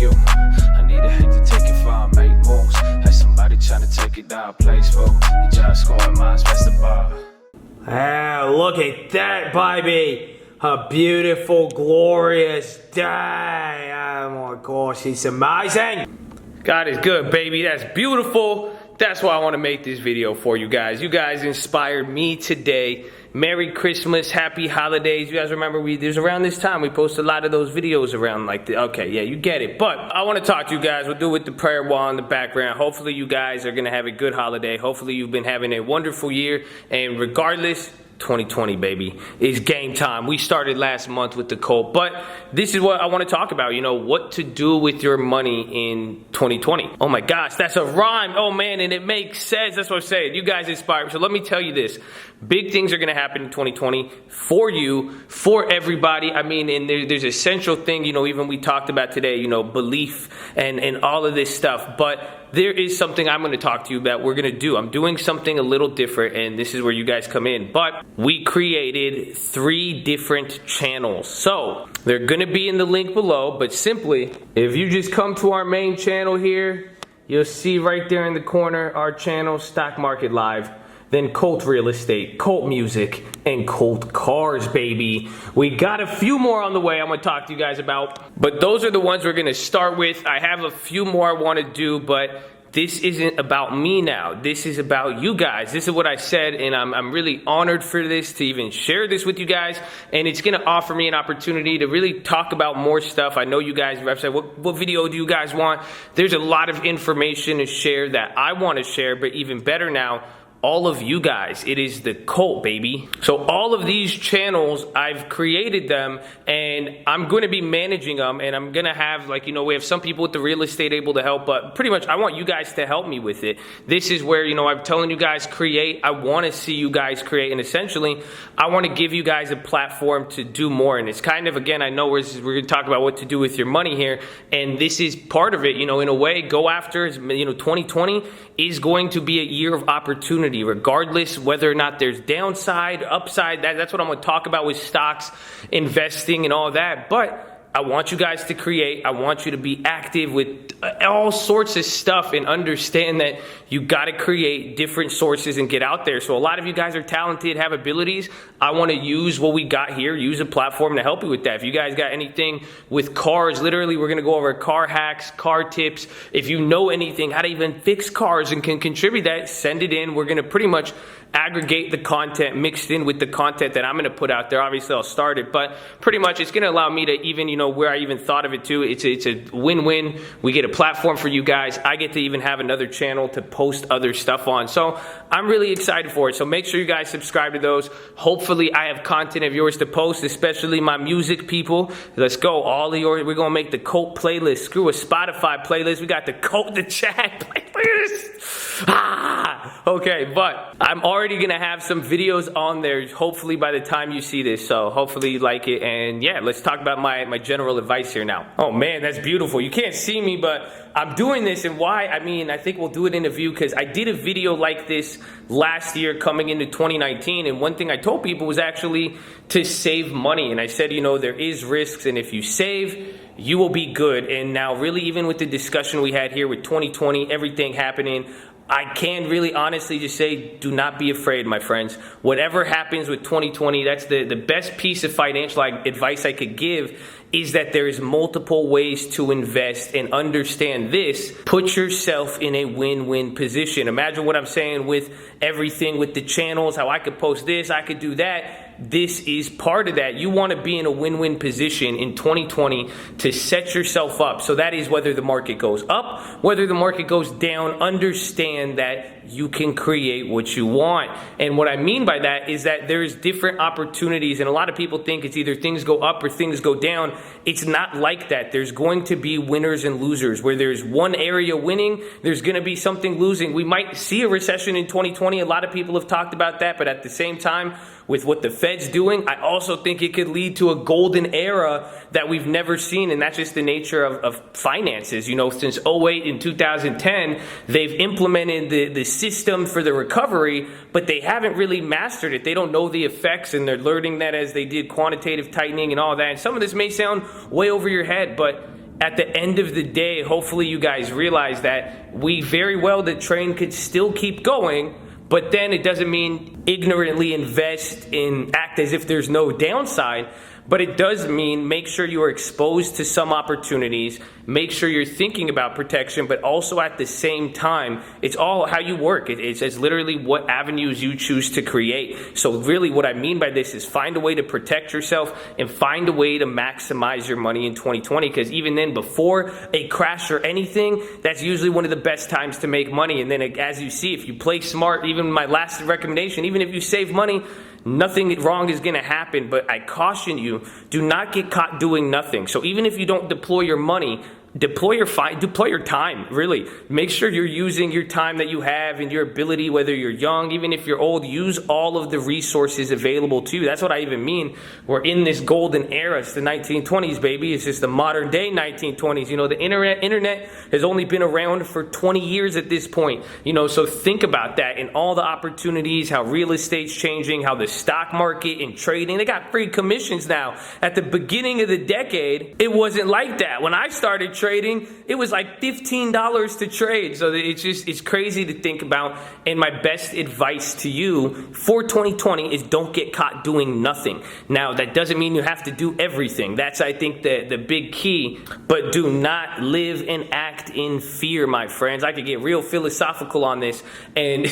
you. I need a hate to take it far, make moves. Had somebody trying to take it down, place for. You just scoring mines, press the bar. Ah, look at that, baby. A beautiful, glorious day. Oh my gosh, it's amazing. God is good, baby. That's beautiful. That's why I want to make this video for you guys. You guys inspired me today. Merry Christmas, happy holidays. You guys remember there's around this time we post a lot of those videos around like the, okay, yeah, you get it. But I want to talk to you guys. We'll do it with the prayer wall in the background. Hopefully you guys are going to have a good holiday. Hopefully you've been having a wonderful year. And regardless, 2020, baby, is game time. We started last month with the Colt, but this is what I want to talk about. You know, what to do with your money in 2020. Oh my gosh, that's a rhyme. Oh man, and it makes sense. That's what I'm saying. You guys inspired. So let me tell you this. Big things are going to happen in 2020 for you, for everybody. I mean, and there's essential thing, you know, even we talked about today, you know, belief and all of this stuff. But there is something I'm going to talk to you about. We're going to do. I'm doing something a little different, and this is where you guys come in. But we created 3 different channels. So they're going to be in the link below, but simply, if you just come to our main channel here, you'll see right there in the corner our channel, Stock Market Live. Then Colt Real Estate, Colt Music, and Colt Cars, baby. We got a few more on the way I'm going to talk to you guys about. But those are the ones we're going to start with. I have a few more I want to do, but this isn't about me now. This is about you guys. This is what I said, and I'm really honored for this, to even share this with you guys. And it's going to offer me an opportunity to really talk about more stuff. I know you guys have said, what video do you guys want? There's a lot of information to share that I want to share, but even better now, all of you guys. It is the Colt, baby. So all of these channels, I've created them, and I'm going to be managing them, and I'm going to have, like, you know, we have some people with the real estate able to help, but pretty much I want you guys to help me with it. This is where, you know, I'm telling you guys create. I want to see you guys create, and essentially I want to give you guys a platform to do more. And it's kind of, again, I know we're going to talk about what to do with your money here, and this is part of it. You know, in a way, go after, you know, 2020 is going to be a year of opportunity, regardless whether or not there's downside, upside. That's what I'm going to talk about with stocks, investing, and all that. But I want you guys to create. I want you to be active with all sorts of stuff, and understand that you got to create different sources and get out there. So a lot of you guys are talented, have abilities. I want to use what we got here, use a platform to help you with that. If you guys got anything with cars, literally we're going to go over car hacks, car tips. If you know anything, how to even fix cars and can contribute that, send it in. We're going to pretty much aggregate the content mixed in with the content that I'm going to put out there. Obviously I'll start it, but pretty much it's going to allow me to even, you know, where I even thought of it too. It's a win-win. We get a platform for you guys. I get to even have another channel to post other stuff on. So I'm really excited for it. So make sure you guys subscribe to those. Hopefully I have content of yours to post, especially my music people. Let's go. All of yours. We're going to make the Colt playlist. Screw a Spotify playlist. We got the Colt the Chat playlist. Okay, but I'm already going to have some videos on there, hopefully by the time you see this. So hopefully you like it. And yeah, let's talk about my general advice here now. Oh man, that's beautiful. You can't see me, but I'm doing this, and why? I mean, I think we'll do it in a view, because I did a video like this last year coming into 2019. And one thing I told people was actually to save money. And I said, you know, there is risks, and if you save, you will be good. And now really, even with the discussion we had here with 2020, everything happening, I can really honestly just say, do not be afraid, my friends. Whatever happens with 2020, that's the best piece of financial advice I could give, is that there is multiple ways to invest, and understand this. Put yourself in a win-win position. Imagine what I'm saying with everything with the channels, how I could post this, I could do that. This is part of that. You want to be in a win-win position in 2020 to set yourself up. So that is whether the market goes up, whether the market goes down, understand that you can create what you want. And what I mean by that is that there's different opportunities, and a lot of people think it's either things go up or things go down. It's not like that. There's going to be winners and losers. Where there's one area winning, there's going to be something losing. We might see a recession in 2020. A lot of people have talked about that, but at the same time, with what the Fed's doing, I also think it could lead to a golden era that we've never seen, and that's just the nature of finances. You know, since 08 and 2010, they've implemented the system for the recovery, but they haven't really mastered it. They don't know the effects, and they're learning that as they did quantitative tightening and all that. And some of this may sound way over your head, but at the end of the day, hopefully you guys realize that the train could still keep going, but then it doesn't mean ignorantly invest and act as if there's no downside. But it does mean make sure you are exposed to some opportunities, make sure you're thinking about protection, but also at the same time, it's all how you work. It's literally what avenues you choose to create. So really what I mean by this is find a way to protect yourself and find a way to maximize your money in 2020, because even then, before a crash or anything, that's usually one of the best times to make money. And then as you see, if you play smart, even my last recommendation, even if you save money, nothing wrong is going to happen. But I caution you, do not get caught doing nothing. So even if you don't deploy your money, deploy your time, really. Make sure you're using your time that you have and your ability, whether you're young, even if you're old, use all of the resources available to you. That's what I even mean. We're in this golden era. It's the 1920s, baby. It's just the modern day 1920s. You know, the internet has only been around for 20 years at this point. You know, so think about that and all the opportunities, how real estate's changing, how the stock market and trading, they got free commissions now. At the beginning of the decade, it wasn't like that. When I started trading, it was like $15 to trade. So it's crazy to think about. And my best advice to you for 2020 is don't get caught doing nothing. Now, that doesn't mean you have to do everything. That's, I think, the big key. But do not live and act in fear, my friends. I could get real philosophical on this. And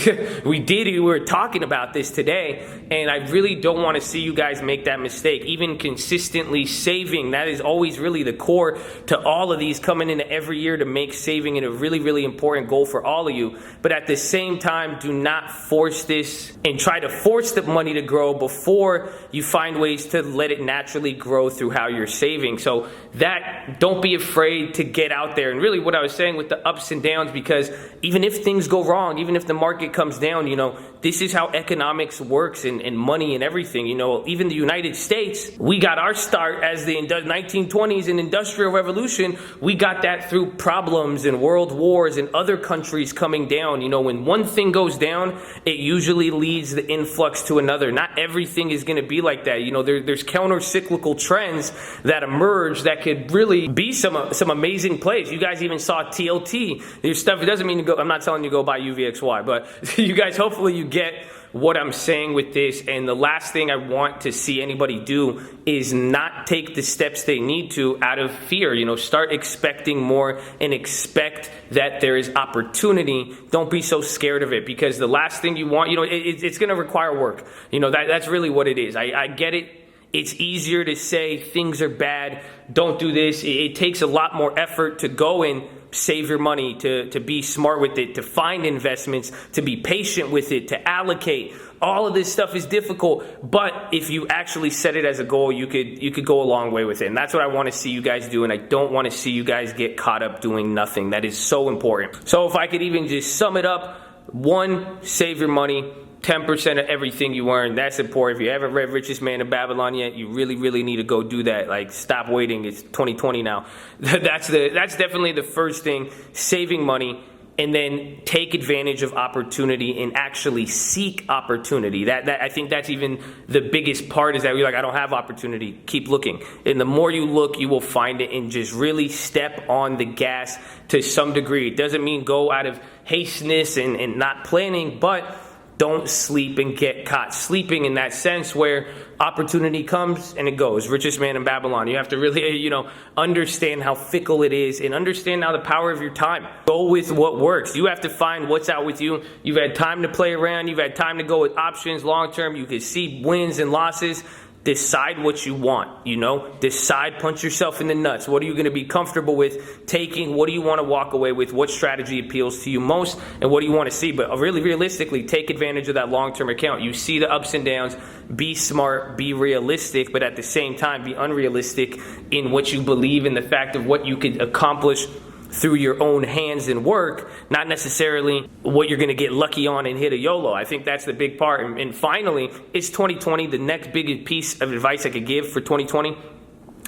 we were talking about this today. And I really don't want to see you guys make that mistake. Even consistently saving, that is always really the core to all of these coming into every year, to make saving a really, really important goal for all of you. But at the same time, do not force this and try to force the money to grow before you find ways to let it naturally grow through how you're saving. So that, don't be afraid to get out there. And really what I was saying with the ups and downs, because even if things go wrong, even if the market comes down, you know, this is how economics works and money and everything. You know, even the United States, we got our start as the 1920s and Industrial Revolution. We got that through problems and world wars and other countries coming down. You know, when one thing goes down, it usually leads the influx to another. Not everything is going to be like that. You know, there's counter-cyclical trends that emerge that could really be some amazing plays. You guys even saw TLT. There's stuff, it doesn't mean to go, I'm not telling you to go buy UVXY, but you guys, hopefully you get what I'm saying with this. And the last thing I want to see anybody do is not take the steps they need to out of fear. You know, start expecting more and expect that there is opportunity. Don't be so scared of it, because the last thing you want, you know, it's going to require work. You know, that's really what it is. I get it. It's easier to say things are bad, don't do this. It takes a lot more effort to go and save your money, to be smart with it, to find investments, to be patient with it, to allocate. All of this stuff is difficult, but if you actually set it as a goal, you could go a long way with it. And that's what I want to see you guys do, and I don't want to see you guys get caught up doing nothing. That is so important. So if I could even just sum it up, 1, save your money. 10% of everything you earn. That's important. If you haven't read Richest Man in Babylon yet, you really, really need to go do that. Like, stop waiting. It's 2020 now. That's definitely the first thing. Saving money, and then take advantage of opportunity and actually seek opportunity. That I think that's even the biggest part, is that you're like, I don't have opportunity. Keep looking. And the more you look, you will find it, and just really step on the gas to some degree. It doesn't mean go out of hasteness and not planning, but don't sleep and get caught sleeping, in that sense where opportunity comes and it goes. Richest Man in Babylon. You have to really, you know, understand how fickle it is, and understand now the power of your time. Go with what works. You have to find what's out with you. You've had time to play around. You've had time to go with options long term. You can see wins and losses. Decide what you want, you know, decide, punch yourself in the nuts. What are you going to be comfortable with taking? What do you want to walk away with? What strategy appeals to you most? And what do you want to see? But really, realistically, take advantage of that long-term account. You see the ups and downs, be smart, be realistic, but at the same time, be unrealistic in what you believe in the fact of what you could accomplish through your own hands and work, not necessarily what you're going to get lucky on and hit a YOLO. I think that's the big part. And finally, it's 2020. The next big piece of advice I could give for 2020,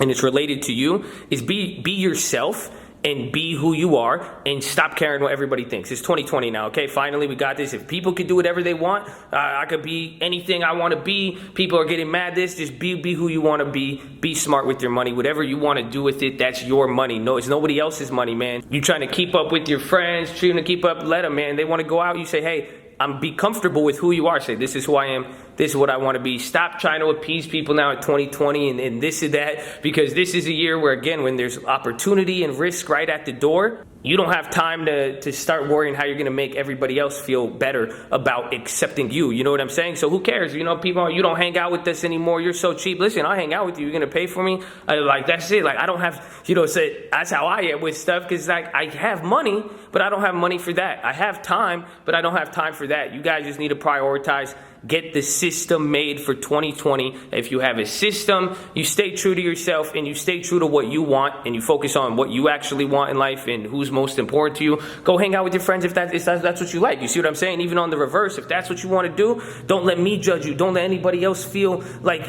and it's related to you, is be yourself and be who you are and stop caring what everybody thinks. It's 2020 now, okay? Finally, we got this. If people can do whatever they want, I could be anything I want to be. People are getting mad at this. Just be who you want to be. Be smart with your money. Whatever you want to do with it, that's your money. No, it's nobody else's money, man. You trying to keep up with your friends, trying to keep up, let them, man. They want to go out, you say, hey, be comfortable with who you are. Say, this is who I am. This is what I want to be. Stop trying to appease people now in 2020 and this and that, because this is a year where, again, when there's opportunity and risk right at the door, you don't have time to start worrying how you're going to make everybody else feel better about accepting you. You know what I'm saying? So who cares? You know, people, you don't hang out with us anymore. You're so cheap. Listen, I'll hang out with you. You're going to pay for me? Like, that's it. Like, I don't have, say, that's how I am with stuff, because, like, I have money, but I don't have money for that. I have time, but I don't have time for that. You guys just need to prioritize. Get the system made for 2020. If you have a system, you stay true to yourself and you stay true to what you want and you focus on what you actually want in life and who's most important to you. Go hang out with your friends if that's what you like. You see what I'm saying? Even on the reverse, if that's what you want to do, don't let me judge you. Don't let anybody else feel like,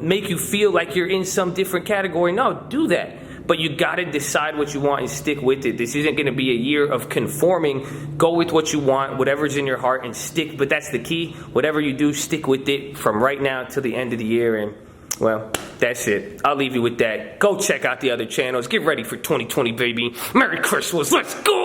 make you feel like you're in some different category. No, do that. But you got to decide what you want and stick with it. This isn't going to be a year of conforming. Go with what you want, whatever's in your heart, and stick. But that's the key. Whatever you do, stick with it from right now till the end of the year. And, well, that's it. I'll leave you with that. Go check out the other channels. Get ready for 2020, baby. Merry Christmas. Let's go.